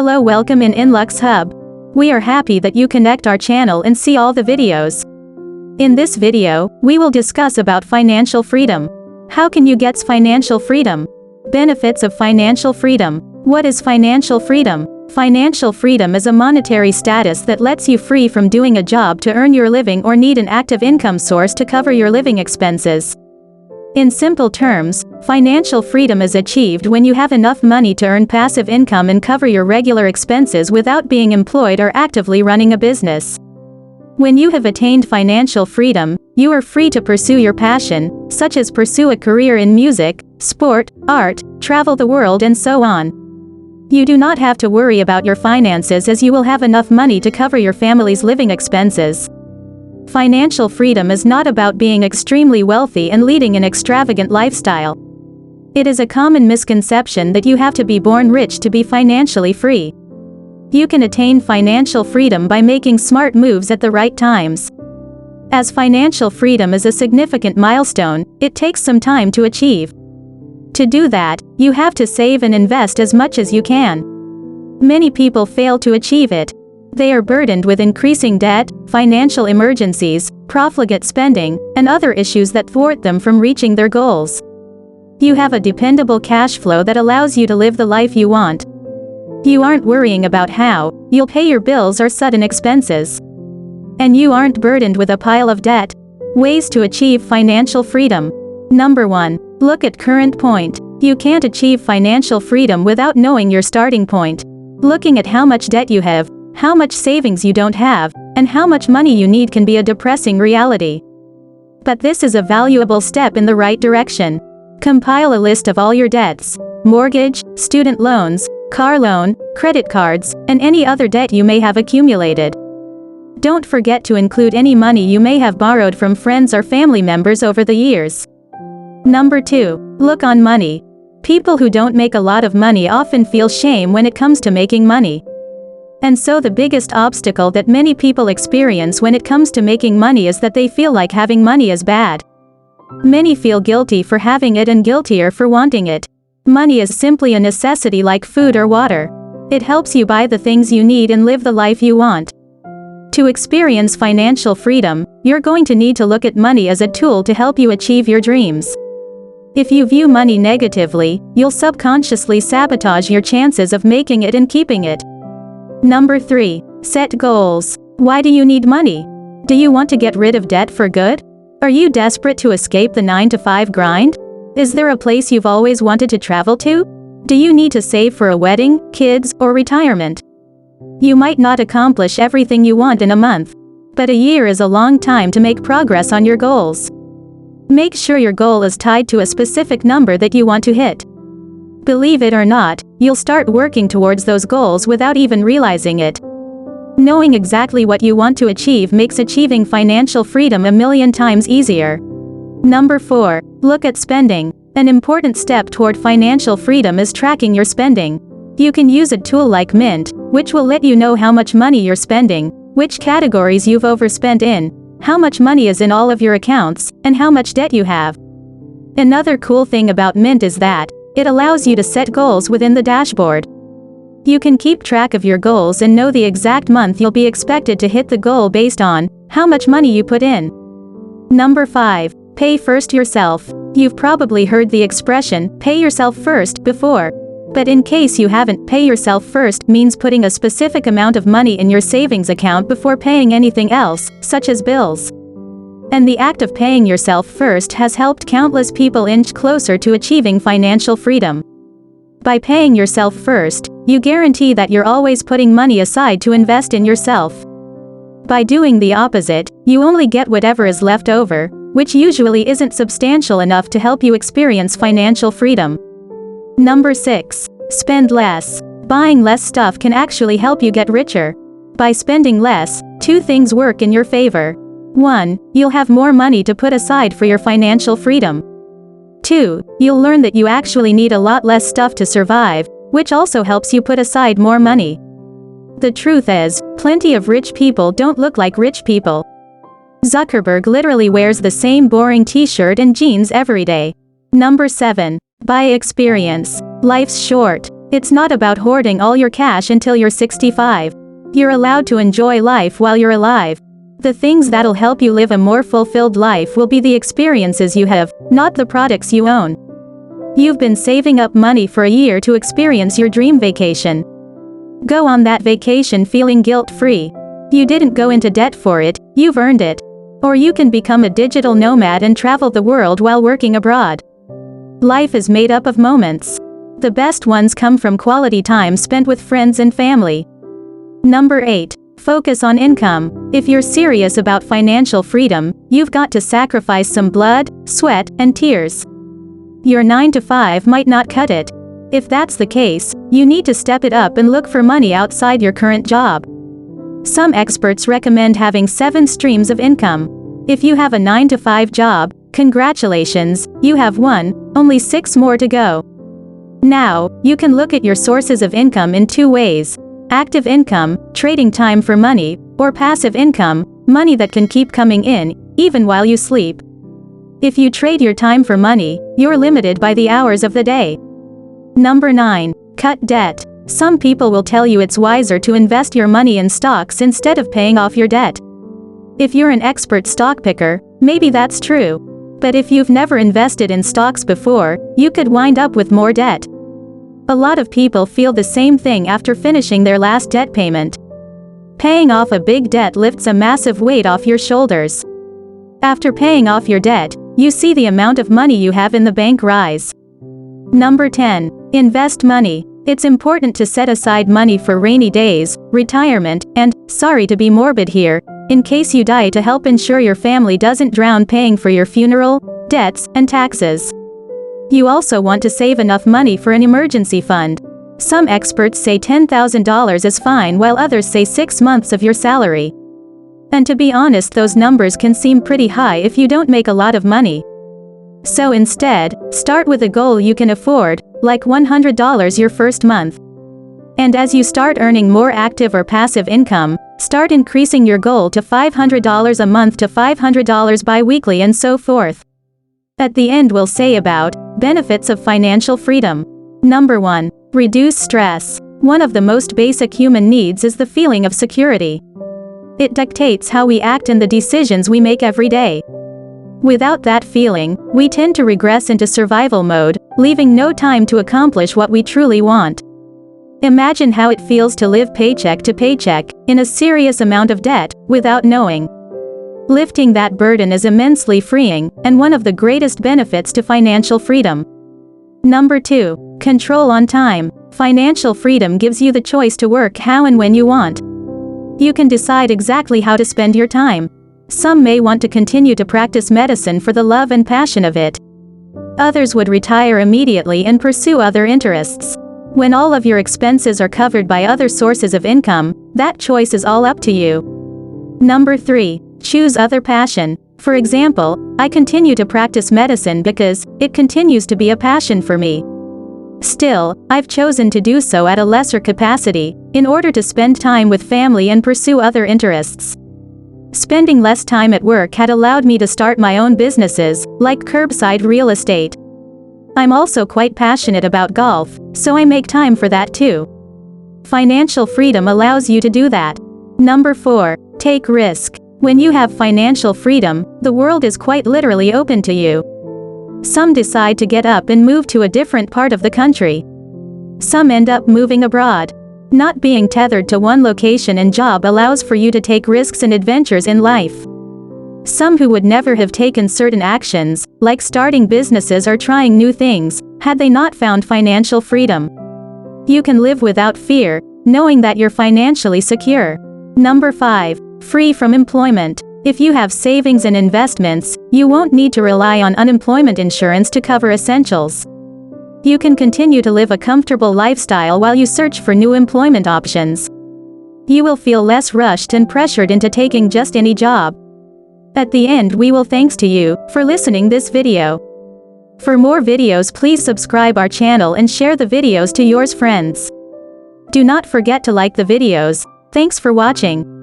Hello, welcome in Inlux Hub. We are happy that you connect our channel and see all the videos. In this video, we will discuss about financial freedom. How can you get financial freedom? Benefits of financial freedom. What is financial freedom? Financial freedom is a monetary status that lets you free from doing a job to earn your living or need an active income source to cover your living expenses. In simple terms, financial freedom is achieved when you have enough money to earn passive income and cover your regular expenses without being employed or actively running a business. When you have attained financial freedom, you are free to pursue your passion, such as pursue a career in music, sport, art, travel the world and so on. You do not have to worry about your finances as you will have enough money to cover your family's living expenses. Financial freedom is not about being extremely wealthy and leading an extravagant lifestyle. It is a common misconception that you have to be born rich to be financially free. You can attain financial freedom by making smart moves at the right times. As financial freedom is a significant milestone, it takes some time to achieve. To do that, you have to save and invest as much as you can. Many people fail to achieve it. They are burdened with increasing debt, financial emergencies, profligate spending, and other issues that thwart them from reaching their goals. You have a dependable cash flow that allows you to live the life you want. You aren't worrying about how you'll pay your bills or sudden expenses. And you aren't burdened with a pile of debt. Ways to achieve financial freedom. Number 1. Look at current point. You can't achieve financial freedom without knowing your starting point. Looking at how much debt you have, how much savings you don't have, and how much money you need can be a depressing reality. But this is a valuable step in the right direction. Compile a list of all your debts: mortgage, student loans, car loan, credit cards, and any other debt you may have accumulated. Don't forget to include any money you may have borrowed from friends or family members over the years. Number 2. Look on money. People who don't make a lot of money often feel shame when it comes to making money. And so the biggest obstacle that many people experience when it comes to making money is that they feel like having money is bad. Many feel guilty for having it and guiltier for wanting it. Money is simply a necessity like food or water. It helps you buy the things you need and live the life you want. To experience financial freedom, you're going to need to look at money as a tool to help you achieve your dreams. If you view money negatively, you'll subconsciously sabotage your chances of making it and keeping it. Number 3. Set goals. Why do you need money? Do you want to get rid of debt for good? Are you desperate to escape the 9-to-5 grind? Is there a place you've always wanted to travel to? Do you need to save for a wedding, kids, or retirement? You might not accomplish everything you want in a month, but a year is a long time to make progress on your goals. Make sure your goal is tied to a specific number that you want to hit. Believe it or not, you'll start working towards those goals without even realizing it. Knowing exactly what you want to achieve makes achieving financial freedom a million times easier. Number 4. Look at spending. An important step toward financial freedom is tracking your spending. You can use a tool like Mint, which will let you know how much money you're spending, which categories you've overspent in, how much money is in all of your accounts, and how much debt you have. Another cool thing about Mint is that it allows you to set goals within the dashboard. You can keep track of your goals and know the exact month you'll be expected to hit the goal based on how much money you put in. Number 5. Pay first yourself. You've probably heard the expression, pay yourself first, before. But in case you haven't, pay yourself first means putting a specific amount of money in your savings account before paying anything else, such as bills. And the act of paying yourself first has helped countless people inch closer to achieving financial freedom. By paying yourself first, you guarantee that you're always putting money aside to invest in yourself. By doing the opposite, you only get whatever is left over, which usually isn't substantial enough to help you experience financial freedom. Number 6. Spend less. Buying less stuff can actually help you get richer. By spending less, 2 things work in your favor. 1. You'll have more money to put aside for your financial freedom. 2. You'll learn that you actually need a lot less stuff to survive, which also helps you put aside more money. The truth is, plenty of rich people don't look like rich people. Zuckerberg literally wears the same boring t-shirt and jeans every day. Number 7. By experience. Life's short. It's not about hoarding all your cash until you're 65. You're allowed to enjoy life while you're alive. The things that'll help you live a more fulfilled life will be the experiences you have, not the products you own. You've been saving up money for a year to experience your dream vacation. Go on that vacation feeling guilt-free. You didn't go into debt for it, you've earned it. Or you can become a digital nomad and travel the world while working abroad. Life is made up of moments. The best ones come from quality time spent with friends and family. Number 8. Focus on income. If you're serious about financial freedom, you've got to sacrifice some blood, sweat, and tears. Your 9-to-5 might not cut it. If that's the case, you need to step it up and look for money outside your current job. Some experts recommend having 7 streams of income. If you have a 9-to-5 job, congratulations, you have one, only 6 more to go. Now, you can look at your sources of income in 2 ways. Active income, trading time for money, or passive income, money that can keep coming in, even while you sleep. If you trade your time for money, you're limited by the hours of the day. Number 9. Cut debt. Some people will tell you it's wiser to invest your money in stocks instead of paying off your debt. If you're an expert stock picker, maybe that's true. But if you've never invested in stocks before, you could wind up with more debt. A lot of people feel the same thing after finishing their last debt payment. Paying off a big debt lifts a massive weight off your shoulders. After paying off your debt, you see the amount of money you have in the bank rise. Number 10. Invest money. It's important to set aside money for rainy days, retirement, and, sorry to be morbid here, in case you die, to help ensure your family doesn't drown paying for your funeral, debts, and taxes. You also want to save enough money for an emergency fund. Some experts say $10,000 is fine while others say 6 months of your salary. And to be honest, those numbers can seem pretty high if you don't make a lot of money. So instead, start with a goal you can afford, like $100 your first month. And as you start earning more active or passive income, start increasing your goal to $500 a month to $500 bi-weekly and so forth. At the end we'll say about benefits of financial freedom. Number 1. Reduce stress. One of the most basic human needs is the feeling of security. It dictates how we act and the decisions we make every day. Without that feeling, we tend to regress into survival mode, leaving no time to accomplish what we truly want. Imagine how it feels to live paycheck to paycheck, in a serious amount of debt, without knowing. Lifting that burden is immensely freeing, and one of the greatest benefits to financial freedom. Number 2. Control on time. Financial freedom gives you the choice to work how and when you want. You can decide exactly how to spend your time. Some may want to continue to practice medicine for the love and passion of it. Others would retire immediately and pursue other interests. When all of your expenses are covered by other sources of income, that choice is all up to you. Number 3. Choose other passion. For example, I continue to practice medicine because it continues to be a passion for me. Still, I've chosen to do so at a lesser capacity, in order to spend time with family and pursue other interests. Spending less time at work had allowed me to start my own businesses, like curbside real estate. I'm also quite passionate about golf, so I make time for that too. Financial freedom allows you to do that. Number 4. Take risk. When you have financial freedom, the world is quite literally open to you. Some decide to get up and move to a different part of the country. Some end up moving abroad. Not being tethered to one location and job allows for you to take risks and adventures in life. Some who would never have taken certain actions, like starting businesses or trying new things, had they not found financial freedom. You can live without fear, knowing that you're financially secure. Number 5. Free from employment. If you have savings and investments, you won't need to rely on unemployment insurance to cover essentials. You can continue to live a comfortable lifestyle while you search for new employment options. You will feel less rushed and pressured into taking just any job. At the end we will thanks to you for listening this video. For more videos please subscribe our channel and share the videos to yours friends. Do not forget to like the videos. Thanks for watching.